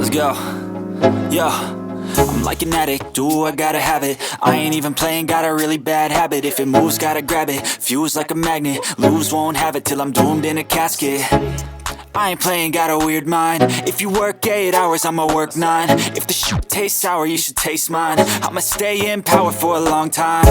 Let's go. Yo, I'm like an addict, do I gotta have it. I ain't even playing, got a really bad habit. If it moves, gotta grab it, fuse like a magnet. Lose, won't have it till I'm doomed in a casket. I ain't playing, got a weird mind. If you work 8 hours, I'ma work 9. If the shit tastes sour, you should taste mine. I'ma stay in power for a long time.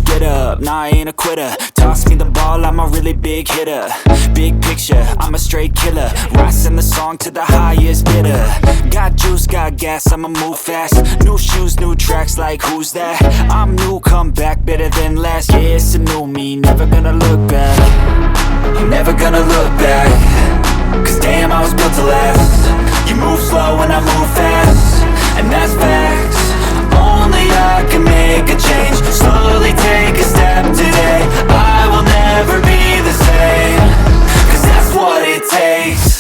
Get up, nah, I ain't a quitter. Toss me the ball, I'm a really big hitter. Big picture, I'm a straight killer. Rising the song to the highest bidder. Got juice, got gas, I'ma move fast. New shoes, new tracks, like who's that? I'm new, come back, better than last. Yeah, it's a new me, never gonna look back. I'm never gonna look back. Cause damn, I was built to last. You move slow and I move fast, and that's facts. Only I can make a change. Slowly take a step today. I will never be the same. Cause that's what it takes.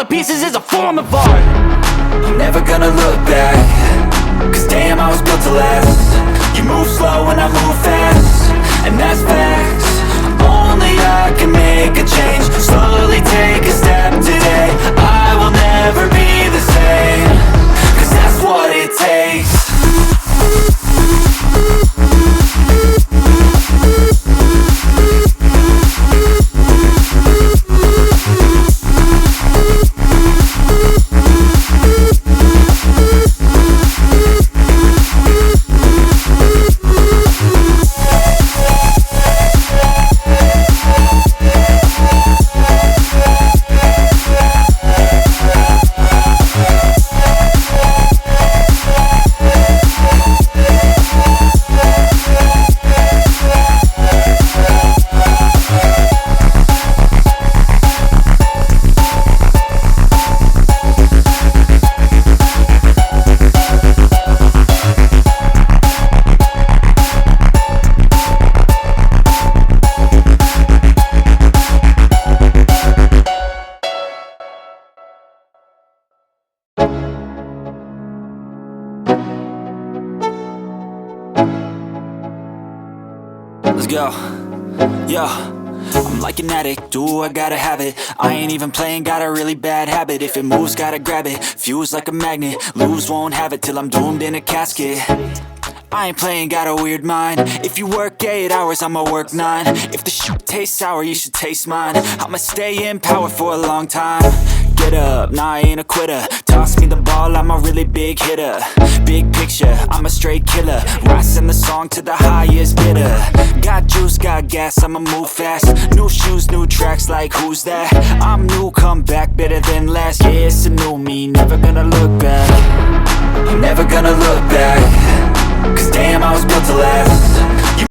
Pieces is a form of art. I'm never gonna look back. Cause damn, I was built to last. You move slow and I move fast, and that's facts. Only I can make a change. Slowly take a step today. I will never be the same. Cause that's what it takes. Let's go. Yo, I'm like an addict, do I gotta have it. I ain't even playing, got a really bad habit. If it moves, gotta grab it, fuse like a magnet. Lose, won't have it till I'm doomed in a casket. I ain't playing, got a weird mind. If you work 8 hours, I'ma work 9. If the shit tastes sour, you should taste mine. I'ma stay in power for a long time. Get up, nah, I ain't a quitter. Toss me the ball, I'm a really big hitter. Big picture, I'm a straight killer. Rising the song to the highest bidder. Got juice, got gas, I'ma move fast. New shoes, new tracks, like who's that? I'm new, come back, better than last. Yeah, it's a new me, never gonna look back. I'm never gonna look back. Cause damn, I was built to last.